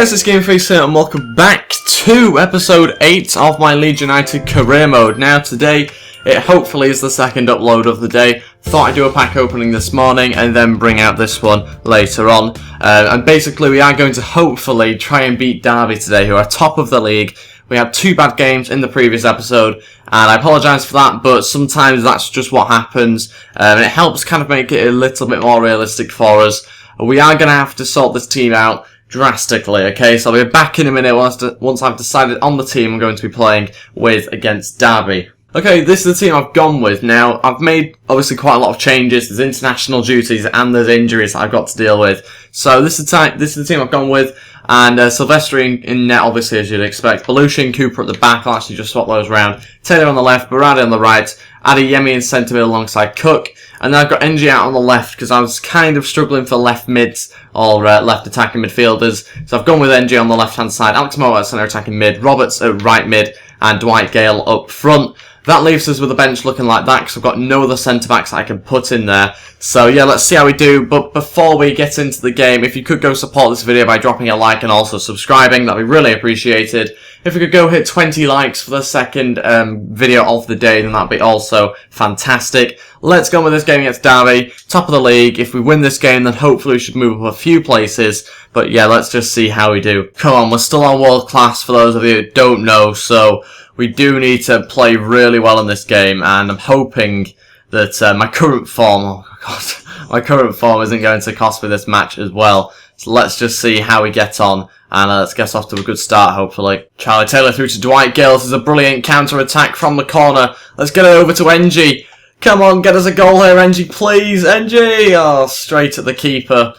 guys, it's Game3 here and welcome back to episode 8 of my Leeds United career mode. Now today, it hopefully is the second upload of the day. Thought I'd do a pack opening this morning and then bring out this one later on. And basically we are going to hopefully try and beat Derby today, who are top of the league. We had 2 bad games in the previous episode, and I apologise for that, but sometimes that's just what happens, and it helps kind of make it a little bit more realistic for us. We are going to have to sort this team out drastically, okay? So I'll be back in a minute once I've decided on the team I'm going to be playing with against Derby. Okay, this is the team I've gone with. Now, I've made, obviously, quite a lot of changes. There's international duties and there's injuries that I've got to deal with. So this is the team I've gone with. And Silvestri in net, obviously, as you'd expect. Belushi and Cooper at the back. I'll actually just swap those around. Taylor on the left, Berardi on the right. Adeyemi in centre mid alongside Cook. And then I've got NG out on the left because I was kind of struggling for left mids or left attacking midfielders. So I've gone with NG on the left-hand side. Alex Mowatt at centre attacking mid. Roberts at right mid. And Dwight Gale up front. That leaves us with the bench looking like that because I've got no other centre-backs I can put in there. So yeah, let's see how we do. But before we get into the game, if you could go support this video by dropping a like and also subscribing, that'd be really appreciated. If we could go hit 20 likes for the second video of the day, then that'd be also fantastic. Let's go with this game against Derby, top of the league. If we win this game, then hopefully we should move up a few places. But yeah, let's just see how we do. Come on, we're still on world class for those of you who don't know, so we do need to play really well in this game, and I'm hoping that my current form, my current form isn't going to cost me this match as well. So let's just see how we get on, and let's get off to a good start, hopefully. Charlie Taylor through to Dwight Gale. This is a brilliant counter-attack from the corner. Let's get it over to NG. Come on, get us a goal here, NG, please. NG! Oh, straight at the keeper.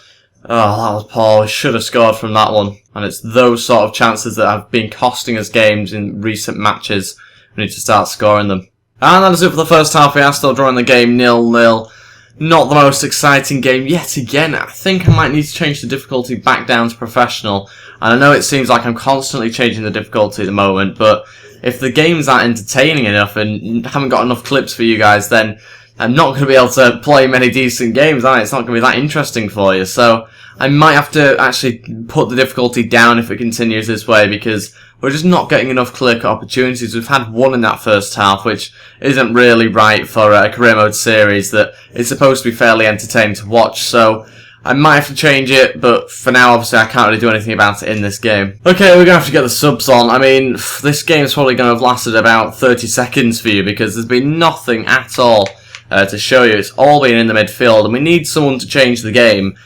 Oh, that was poor. We should have scored from that one. And it's those sort of chances that have been costing us games in recent matches. We need to start scoring them. And that is it for the first half. We are still drawing the game 0-0. Not the most exciting game yet again. I think I might need to change the difficulty back down to professional. And I know it seems like I'm constantly changing the difficulty at the moment, but if the games aren't entertaining enough and haven't got enough clips for you guys, then I'm not going to be able to play many decent games, are I? It's not going to be that interesting for you. So I might have to actually put the difficulty down if it continues this way, because we're just not getting enough clear-cut opportunities. We've had one in that first half, which isn't really right for a career mode series that is supposed to be fairly entertaining to watch. So I might have to change it, but for now, obviously, I can't really do anything about it in this game. Okay, we're going to have to get the subs on. I mean, this game's probably going to have lasted about 30 seconds for you, because there's been nothing at all to show you. It's all been in the midfield, and we need someone to change the game.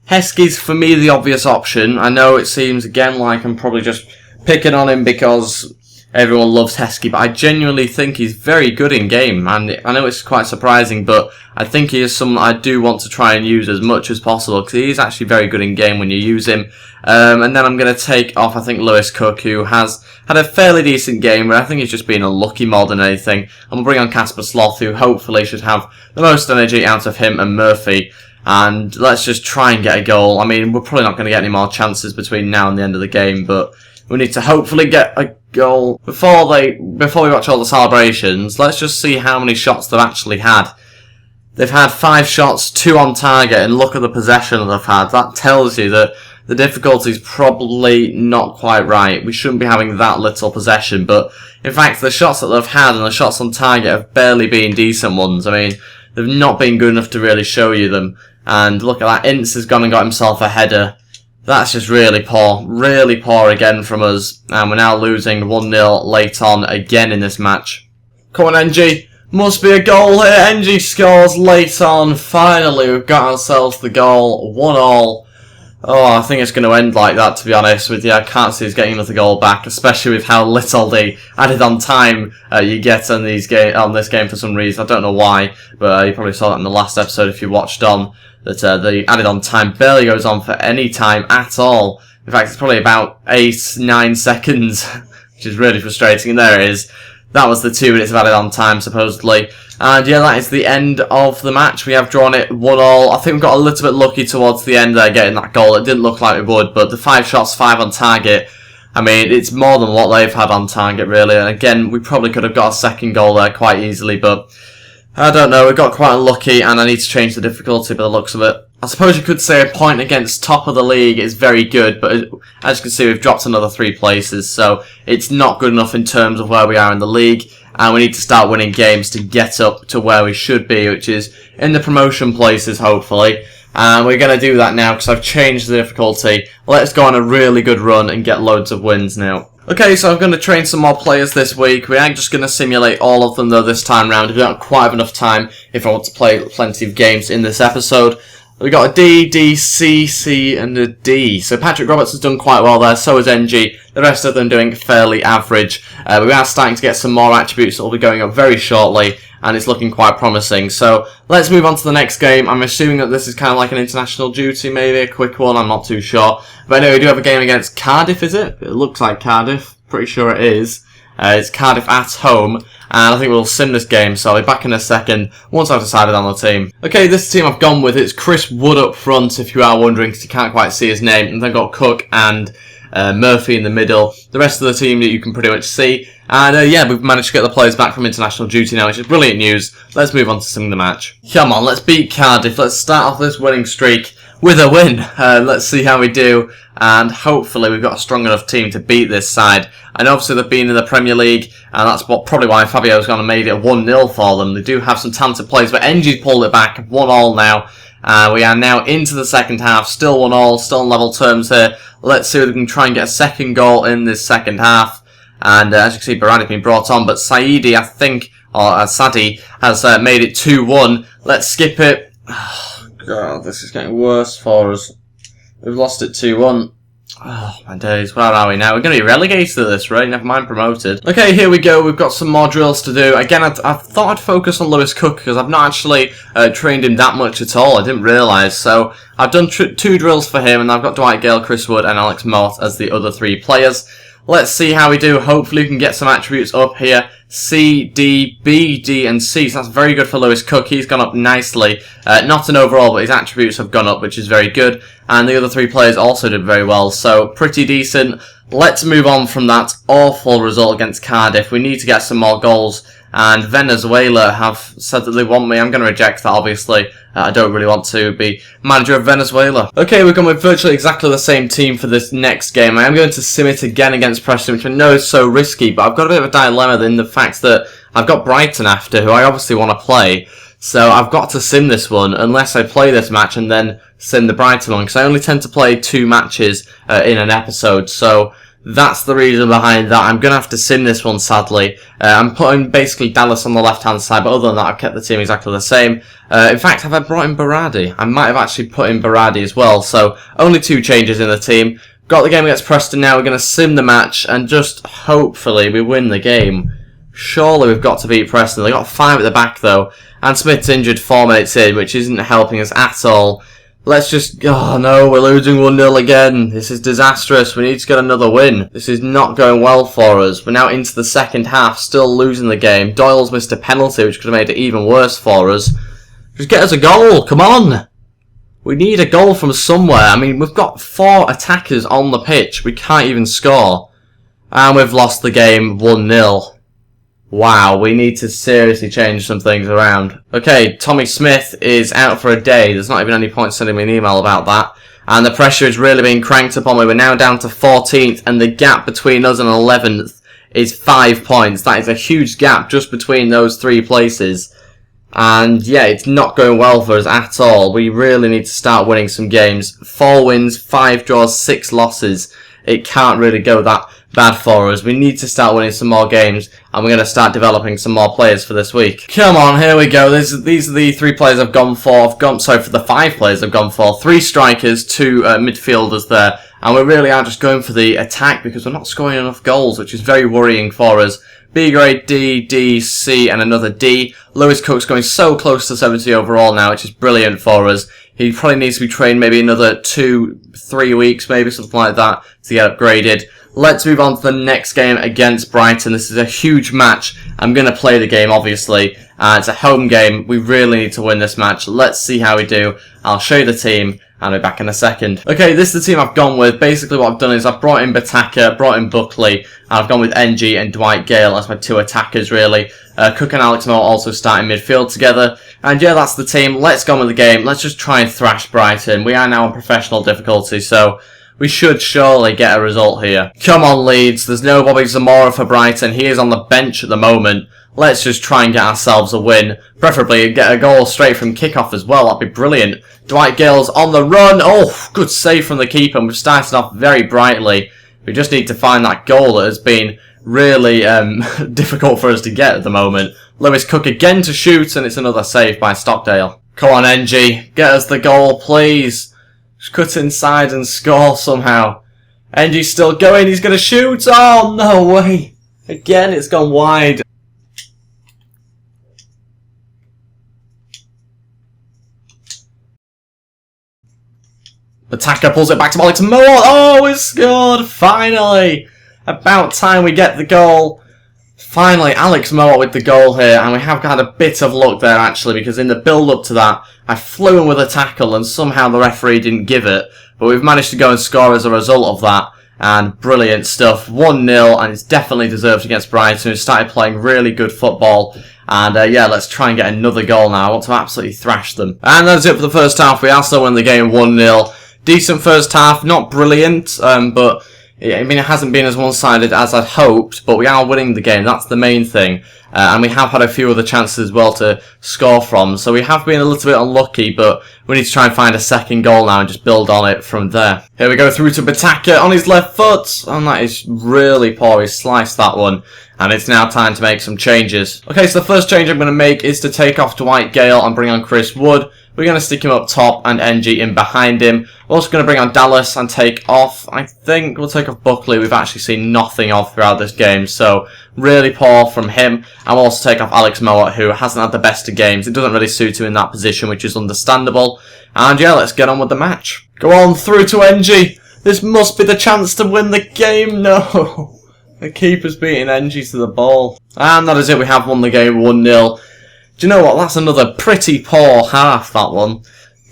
Heskey's, for me, the obvious option. I know it seems, again, like I'm probably just picking on him because everyone loves Heskey, but I genuinely think he's very good in game, and I know it's quite surprising, but I think he is someone I do want to try and use as much as possible, because he is actually very good in game when you use him. And then I'm going to take off, I think, Lewis Cook, who has had a fairly decent game, but I think he's just been unlucky more than anything. I'm going to bring on Casper Sloth, who hopefully should have the most energy out of him and Murphy. And let's just try and get a goal. I mean, we're probably not going to get any more chances between now and the end of the game, but we need to hopefully get a goal. Before we watch all the celebrations, let's just see how many shots they've actually had. They've had 5 shots, 2 on target, and look at the possession that they've had. That tells you that the difficulty is probably not quite right. We shouldn't be having that little possession, but in fact, the shots that they've had and the shots on target have barely been decent ones. I mean, they've not been good enough to really show you them. And look at that, Ince has gone and got himself a header. That's just really poor again from us. And we're now losing 1-0 late on again in this match. Come on, NG. Must be a goal here. NG scores late on. Finally, we've got ourselves the goal. 1-1. Oh, I think it's going to end like that, to be honest with you. I can't see us getting another goal back, especially with how little the added on time you get on this game for some reason. I don't know why, but you probably saw that in the last episode if you watched on, that the added on time barely goes on for any time at all. In fact, it's probably about 8-9 seconds, which is really frustrating. And there it is. That was the 2 minutes of added on time, supposedly. And yeah, that is the end of the match. We have drawn it 1-1. I think we got a little bit lucky towards the end there, getting that goal. It didn't look like we would, but the 5 shots, 5 on target, I mean, it's more than what they've had on target, really. And again, we probably could have got a second goal there quite easily, but I don't know. We got quite unlucky, and I need to change the difficulty by the looks of it. I suppose you could say a point against top of the league is very good, but as you can see, we've dropped another 3 places, so it's not good enough in terms of where we are in the league, and we need to start winning games to get up to where we should be, which is in the promotion places, hopefully. And we're going to do that now because I've changed the difficulty. Let's go on a really good run and get loads of wins now. Okay, so I'm going to train some more players this week. We aren't just going to simulate all of them though this time round. We don't have quite have enough time if I want to play plenty of games in this episode. We got a D, D, C, C, and a D. So Patrick Roberts has done quite well there, so has NG. The rest of them doing fairly average. We are starting to get some more attributes that will be going up very shortly, and it's looking quite promising. So let's move on to the next game. I'm assuming that this is kind of like an international duty, maybe a quick one, I'm not too sure. But anyway, we do have a game against Cardiff, is it? It looks like Cardiff, pretty sure it is. It's Cardiff at home, and I think we'll sim this game, so I'll be back in a second once I've decided on the team. Okay, this team I've gone with, it's Chris Wood up front, if you are wondering, because you can't quite see his name, and then got Cook and Murphy in the middle. The rest of the team that you can pretty much see, and yeah, we've managed to get the players back from international duty now, which is brilliant news. Let's move on to simming the match. Come on, let's beat Cardiff, let's start off this winning streak with a win. Let's see how we do, and hopefully we've got a strong enough team to beat this side. And obviously they've been in the Premier League, and that's probably why Fabio's gone and made it 1-0 for them. They do have some talented players, but NG's pulled it back, 1-1 now. We are now into the second half, still 1-1, still on level terms here. Let's see if we can try and get a second goal in this second half. And as you can see, Baradi's been brought on, but Saidi, I think, or Sadi, has made it 2-1. Let's skip it. Oh, God, this is getting worse for us. We've lost it 2-1. Oh, my days. Where are we now? We're going to be relegated at this rate, never mind promoted. Okay, here we go. We've got some more drills to do. Again, I thought I'd focus on Lewis Cook because I've not actually trained him that much at all. I didn't realise. So I've done 2 drills for him, and I've got Dwight Gale, Chris Wood, and Alex Mott as the other 3 players. Let's see how we do. Hopefully we can get some attributes up here. C, D, B, D, and C. So that's very good for Lewis Cook. He's gone up nicely. Not an overall, but his attributes have gone up, which is very good. And the other 3 players also did very well. So pretty decent. Let's move on from that awful result against Cardiff. We need to get some more goals. And Venezuela have said that they want me. I'm going to reject that, obviously. I don't really want to be manager of Venezuela. Okay, we're going with virtually exactly the same team for this next game. I am going to sim it again against Preston, which I know is so risky, but I've got a bit of a dilemma in the fact that I've got Brighton after, who I obviously want to play. So I've got to sim this one, unless I play this match and then sim the Brighton one, because I only tend to play 2 matches in an episode, so that's the reason behind that. I'm going to have to sim this one, sadly. I'm putting basically Dallas on the left-hand side, but other than that, I've kept the team exactly the same. In fact, have I brought in Baradi? I might have actually put in Baradi as well, so only 2 changes in the team. Got the game against Preston now, we're going to sim the match, and just hopefully we win the game. Surely we've got to beat Preston. They got 5 at the back, though, and Smith's injured 4 minutes in, which isn't helping us at all. Let's just... Oh no, we're losing 1-0 again. This is disastrous. We need to get another win. This is not going well for us. We're now into the second half, still losing the game. Doyle's missed a penalty, which could have made it even worse for us. Just get us a goal, come on! We need a goal from somewhere. I mean, we've got 4 attackers on the pitch. We can't even score. And we've lost the game 1-0. Wow, we need to seriously change some things around. Okay, Tommy Smith is out for a day. There's not even any point sending me an email about that. And the pressure is really being cranked up on me. We're now down to 14th, and the gap between us and 11th is 5 points. That is a huge gap just between those 3 places. And yeah, it's not going well for us at all. We really need to start winning some games. 4 wins, 5 draws, 6 losses. It can't really go that bad for us. We need to start winning some more games, and we're going to start developing some more players for this week. Come on, here we go. These are the 3 players I've gone for. For the 5 players I've gone for. 3 strikers, 2 midfielders there, and we really are just going for the attack because we're not scoring enough goals, which is very worrying for us. B grade, D, D, C, and another D. Lewis Cook's going so close to 70 overall now, which is brilliant for us. He probably needs to be trained maybe another 2-3 weeks, maybe something like that, to get upgraded. Let's move on to the next game against Brighton. This is a huge match. I'm going to play the game, obviously. It's a home game. We really need to win this match. Let's see how we do. I'll show you the team, and I'll be back in a second. Okay, this is the team I've gone with. Basically what I've done is I've brought in Bataka, brought in Buckley, and I've gone with NG and Dwight Gale as my two attackers really. Cook and Alex Moore also starting midfield together. And yeah, that's the team. Let's go on with the game. Let's just try and thrash Brighton. We are now on professional difficulty, so we should surely get a result here. Come on, Leeds. There's no Bobby Zamora for Brighton. He is on the bench at the moment. Let's just try and get ourselves a win. Preferably get a goal straight from kickoff as well. That'd be brilliant. Dwight Gale's on the run. Oh, good save from the keeper. We've started off very brightly. We just need to find that goal that has been really difficult for us to get at the moment. Lewis Cook again to shoot, and it's another save by Stockdale. Come on, NG. Get us the goal, please. Just cut inside and score somehow. NG's still going. He's going to shoot. Oh, no way. Again, it's gone wide. Attacker pulls it back to Alex Moore. Oh, we scored. Finally. About time we get the goal. Finally, Alex Moore with the goal here, and we have had a bit of luck there actually, because in the build-up to that, I flew in with a tackle and somehow the referee didn't give it, but we've managed to go and score as a result of that, and brilliant stuff. 1-0, and it's definitely deserved against Brighton, who started playing really good football, and yeah, let's try and get another goal now. I want to absolutely thrash them. And that's it for the first half. We are still winning the game 1-0. Decent first half, not brilliant, but I mean, it hasn't been as one-sided as I'd hoped, but we are winning the game. That's the main thing. And we have had a few other chances as well to score from. So we have been a little bit unlucky, but we need to try and find a second goal now and just build on it from there. Here we go through to Bataka on his left foot. And that is really poor. He sliced that one. And it's now time to make some changes. Okay, so the first change I'm going to make is to take off Dwight Gale and bring on Chris Wood. We're going to stick him up top and NG in behind him. We're also going to bring on Dallas and take off, I think we'll take off Buckley. We've actually seen nothing of throughout this game, so really poor from him. And we'll also take off Alex Moore, who hasn't had the best of games. It doesn't really suit him in that position, which is understandable. And yeah, let's get on with the match. Go on, through to NG. This must be the chance to win the game. No. The keeper's beating NG to the ball. And that is it. We have won the game 1-0. Do you know what? That's another pretty poor half, that one.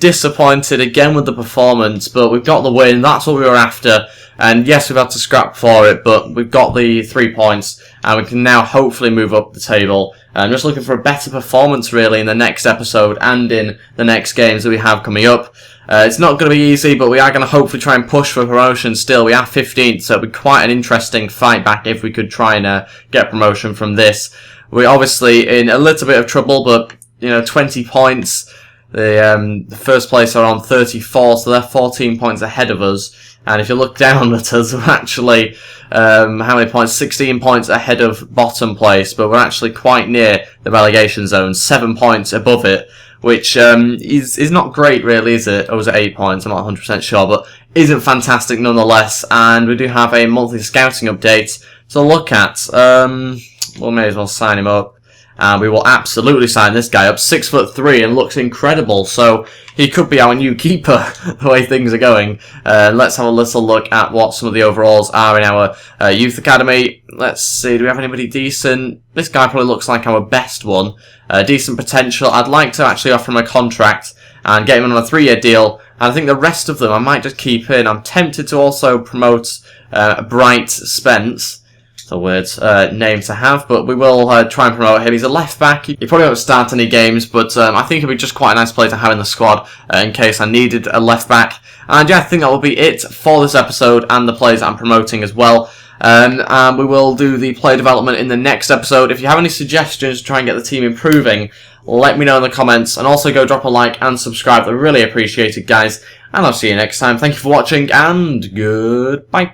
Disappointed again with the performance, but we've got the win. That's what we were after. And yes, we've had to scrap for it, but we've got the 3 points, and we can now hopefully move up the table. I'm just looking for a better performance, really, in the next episode and in the next games that we have coming up. It's not going to be easy, but we are going to hopefully try and push for promotion still. We are 15th, so it'll be quite an interesting fight back if we could try and get promotion from this. We're obviously in a little bit of trouble, but, you know, 20 points. The first place are on 34, so they're 14 points ahead of us. And if you look down at us, we're actually, how many points? 16 points ahead of bottom place, but we're actually quite near the relegation zone, 7 points above it, which is not great really, is it? Or was it 8 points? I'm not 100% sure, but isn't fantastic nonetheless. And we do have a monthly scouting update to look at. We may as well sign him up. And we will absolutely sign this guy up. 6'3" and looks incredible. So he could be our new keeper, the way things are going. Let's have a little look at what some of the overalls are in our youth academy. Let's see, do we have anybody decent? This guy probably looks like our best one. Decent potential. I'd like to actually offer him a contract and get him on a 3-year deal. And I think the rest of them I might just keep in. I'm tempted to also promote Bright Spence. It's a weird name to have, but we will try and promote him. He's a left back. He probably won't start any games, but I think he'll be just quite a nice player to have in the squad in case I needed a left back. And yeah, I think that will be it for this episode and the players that I'm promoting as well. And we will do the player development in the next episode. If you have any suggestions to try and get the team improving, let me know in the comments. And also go drop a like and subscribe. I really appreciate it, guys. And I'll see you next time. Thank you for watching, and goodbye.